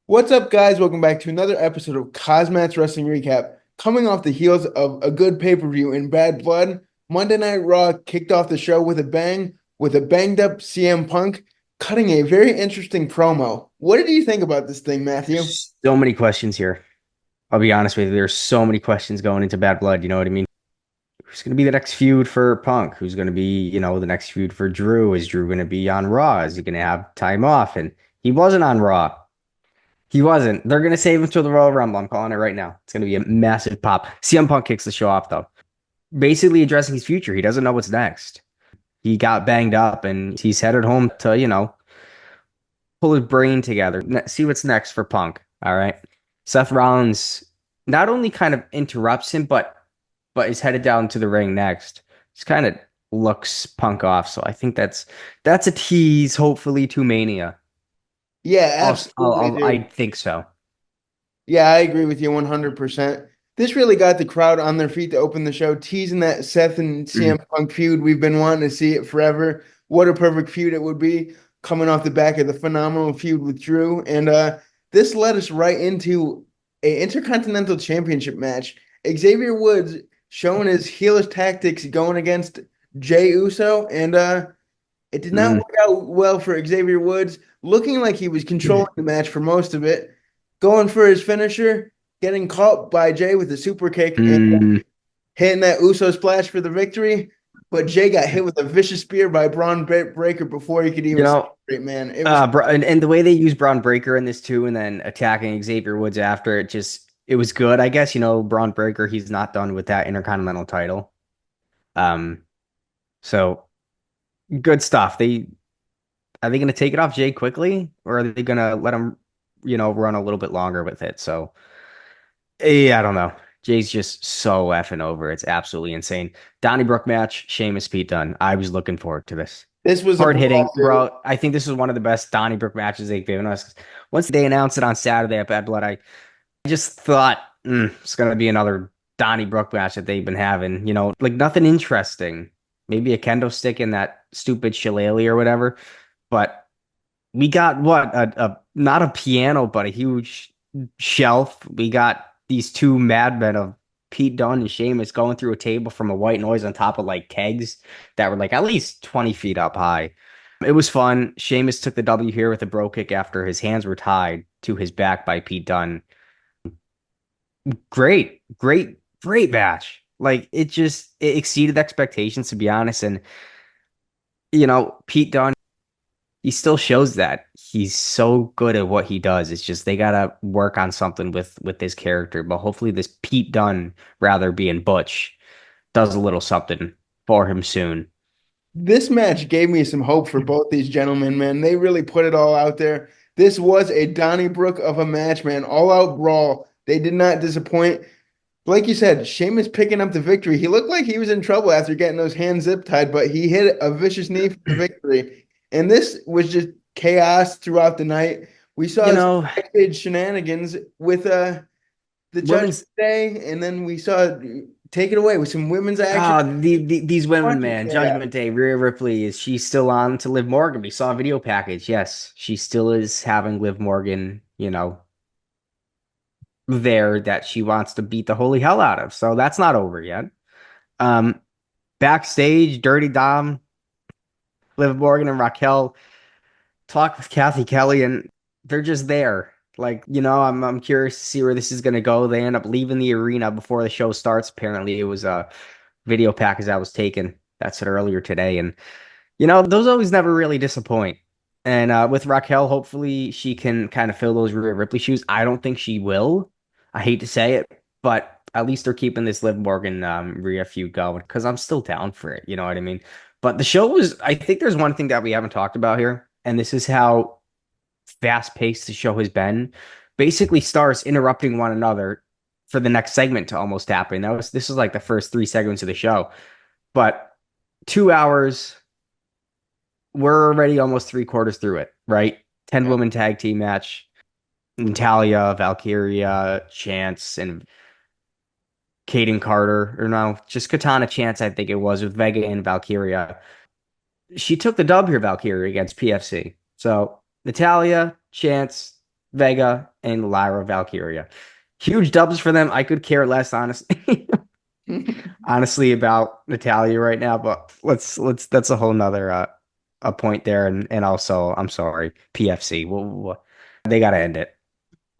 What's up, guys? Welcome back to another episode of KozMatt's Wrestling Recap. Coming off the heels of a good pay-per-view in Bad Blood, Monday Night Raw kicked off the show with a bang, with a banged-up CM Punk cutting a very interesting promo. What did you think about this thing, Matthew? There's so many questions here. I'll be honest with you. There's so many questions going into Bad Blood. You know what I mean? Who's going to be the next feud for Punk? Who's going to be, the next feud for Drew? Is Drew going to be on Raw? Is he going to have time off? And he wasn't on Raw. He wasn't. They're going to save him till the Royal Rumble. I'm calling it right now. It's going to be a massive pop. CM Punk kicks the show off, though. Basically addressing his future. He doesn't know what's next. He got banged up and he's headed home to, pull his brain together. See what's next for Punk. All right. Seth Rollins not only kind of interrupts him, but is headed down to the ring next. Just kind of looks Punk off. So I think that's a tease, hopefully, to Mania. Yeah, absolutely, I dude. think so. Yeah, I agree with you 100%. This really got the crowd on their feet to open the show, teasing that Seth and CM Mhm. Punk feud. We've been wanting to see it forever. What a perfect feud it would be coming off the back of the phenomenal feud with Drew. And this led us right into a Intercontinental Championship match. Xavier Woods showing his heelish tactics going against Jey Uso, and it did not Mm. work out well for Xavier Woods, looking like he was controlling the match for most of it, going for his finisher, getting caught by Jey with a super kick and Mm. hitting that Uso splash for the victory. But Jey got hit with a vicious spear by Braun Breaker before he could You even know, celebrate, man. It was and the way they use Braun Breaker in this too, and then attacking Xavier Woods after it was good. I guess, Braun Breaker, he's not done with that Intercontinental title. Um, so good stuff. Are they going to take it off Jay quickly, or are they going to let him, run a little bit longer with it? So yeah, I don't know. Jay's just so effing over. It's absolutely insane. Donnybrook match, Sheamus Pete Dunne. I was looking forward to this. this was a Hard hitting, brawl, dude. bro. I think this was one of the best Donnybrook matches they've given us. Once they announced it on Saturday at Bad Blood, I just thought it's gonna be another Donnybrook match that they've been having. Like nothing interesting. Maybe a kendo stick in that stupid shillelagh or whatever. But we got what a not a piano, but a huge shelf. We got these two madmen of Pete Dunne and Sheamus going through a table from a white noise on top of like kegs that were like at least 20 feet up high. It was fun. Sheamus took the W here with a bro kick after his hands were tied to his back by Pete Dunne. Great, great, great match. Like it exceeded expectations, to be honest. And Pete Dunne, he still shows that he's so good at what he does. It's just they gotta work on something with his character. But hopefully this Pete Dunne, rather being Butch, does a little something for him soon. This match gave me some hope for both these gentlemen, man. They really put it all out there. This was a Donnybrook of a match, man. All out brawl. They did not disappoint. Like you said, Sheamus picking up the victory. He looked like he was in trouble after getting those hands zip tied, but he hit a vicious knee for the victory. And this was just chaos throughout the night. We You saw some know, backstage shenanigans with the Judgment women's Day, and then we saw take it away with some women's action. these women, Bunch of man. chaos. Judgment Day, Rhea Ripley, is she still on to Liv Morgan? We saw a video package. Yes, she still is having Liv Morgan, there that she wants to beat the holy hell out of. So that's not over yet. Um, Backstage, Dirty Dom, Liv Morgan and Raquel talk with Kathy Kelly, and they're just there. Like, I'm curious to see where this is gonna go. They end up leaving the arena before the show starts. Apparently, it was a video package that was taken. That said earlier today, and those always never really disappoint. And with Raquel, hopefully she can kind of fill those Rhea Ripley shoes. I don't think she will. I hate to say it, but at least they're keeping this Liv Morgan Rhea feud going because I'm still down for it. You know what I mean? But the show was, I think there's one thing that we haven't talked about here, and this is how fast paced the show has been. Basically, stars interrupting one another for the next segment to almost happen. This was like the first three segments of the show, but 2 hours, we're already almost three quarters through it, right? 10 woman tag team match. Natalia, Valkyria, Chance, and Kaden Carter, or no, just Katana Chance, I think it was, with Vega and Valkyria. She took the dub here, Valkyria, against PFC. So Natalia, Chance, Vega, and Lyra Valkyria. Huge dubs for them. I could care less, honestly. Honestly, about Natalia right now, but let's that's a whole nother a point there, and also I'm sorry, PFC. Well, they gotta end it.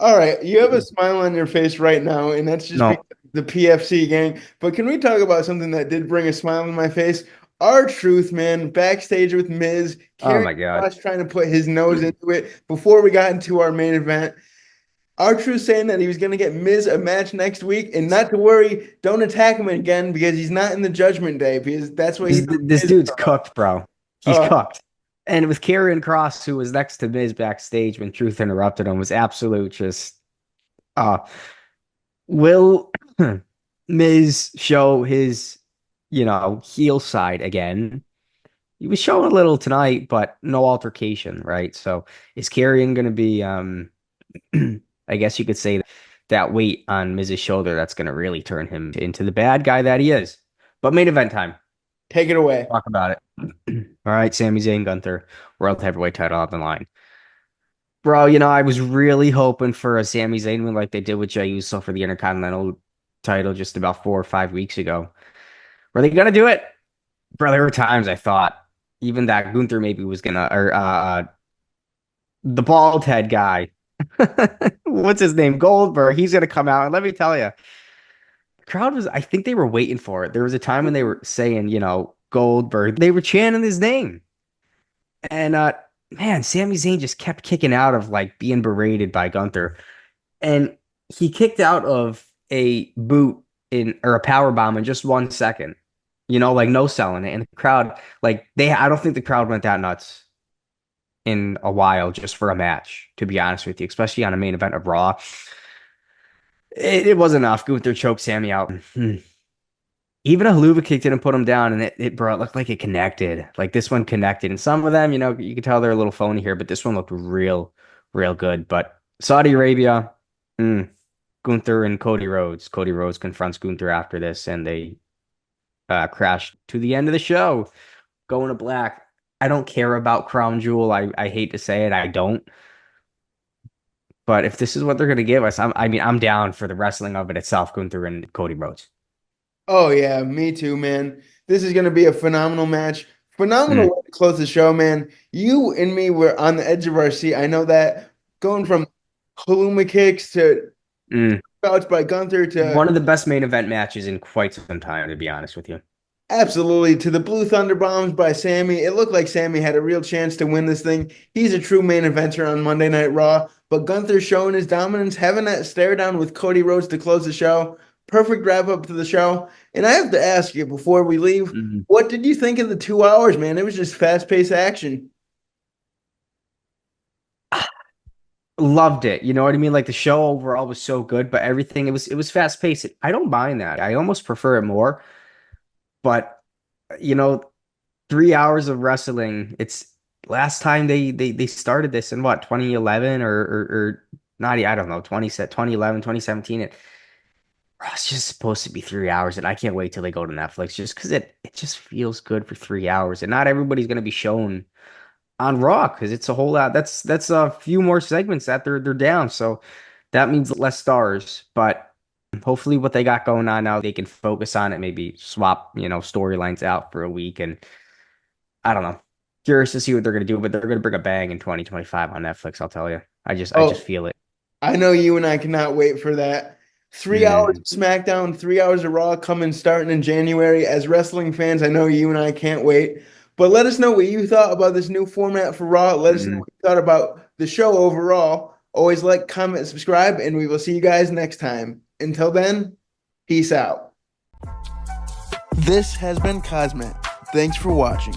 All right, you have a smile on your face right now, and that's just No, because of the PFC gang. But can we talk about something that did bring a smile on my face? R-Truth, man, backstage with Miz, oh Karrion my God. Kross trying to put his nose into it before we got into our main event. R-Truth saying that he was going to get Miz a match next week, and not to worry, don't attack him again because he's not in the Judgment Day because that's what he took This Miz dude's from. cooked, bro. He's Uh, cooked. And with Karrion Kross, who was next to Miz backstage when Truth interrupted him, was absolute just uh will Miz show his, heel side again? He was showing a little tonight, but no altercation, right? So is Karrion gonna be I guess you could say that weight on Miz's shoulder that's gonna really turn him into the bad guy that he is. But main event time. take it away. Talk about it. All right, Sami Zayn, Gunther, World Heavyweight title on the line. Bro, I was really hoping for a Sami Zayn win like they did with Jey Uso for the Intercontinental title just about 4 or 5 weeks ago. Were they gonna do it? Bro, there were times I thought even that Gunther maybe was gonna, or the bald head guy, what's his name, Goldberg. He's gonna come out, and let me tell you, the crowd was. I think they were waiting for it. There was a time when they were saying, Goldberg. They were chanting his name. And man, Sami Zayn just kept kicking out of like being berated by Gunther. And he kicked out of a boot in or a power bomb in just 1 second. Like no selling it. And the crowd, like I don't think the crowd went that nuts in a while just for a match, to be honest with you, especially on a main event of Raw. It was enough. Gunther choked Sammy out. Even a Helluva kicked it and put him down, and bro, it looked like it connected. Like this one connected. And some of them, you could tell they're a little phony here, but this one looked real, real good. But Saudi Arabia, Gunther and Cody Rhodes. Cody Rhodes confronts Gunther after this, and they crash to the end of the show, going to black. I don't care about Crown Jewel. I hate to say it, I don't. But if this is what they're gonna give us, I'm down for the wrestling of it itself, Gunther and Cody Rhodes. Oh yeah, me too, man. This is gonna be a phenomenal match. Phenomenal Mm, way to close the show, man. You and me were on the edge of our seat. I know that going from Halloumi kicks to mm. bouts by Gunther to One of the best main event matches in quite some time, to be honest with you. absolutely to the Blue Thunder Bombs by Sammy. It looked like Sammy had a real chance to win this thing. He's a true main eventer on Monday Night Raw, but Gunther showing his dominance, having that stare down with Cody Rhodes to close the show. Perfect wrap up to the show. And I have to ask you before we leave, Mm. what did you think of the 2 hours, man? It was just fast-paced action. Loved it. You know what I mean? Like the show overall was so good, but everything it was fast paced. I don't mind that. I almost prefer it more. But you know, 3 hours of wrestling. It's last time they started this in what 2011 or not. I don't know 2011 2017. It's just supposed to be 3 hours, and I can't wait till they go to Netflix just because it just feels good for 3 hours, and not everybody's gonna be shown on Raw because it's a whole lot. That's a few more segments that they're down, so that means less stars. But hopefully, what they got going on now, they can focus on it. Maybe swap storylines out for a week, and I don't know. Curious to see what they're gonna do, but they're gonna bring a bang in 2025 on Netflix. I'll tell you. I just Oh, feel it. I know you and I cannot wait for that. 3 hours Mm, of SmackDown, 3 hours of Raw coming starting in January. As wrestling fans, I know you and I can't wait. But let us know what you thought about this new format for Raw. Let us know mm. what you thought about the show overall. Always like, comment, subscribe, and we will see you guys next time. Until then, peace out. This has been KozMatt. Thanks for watching.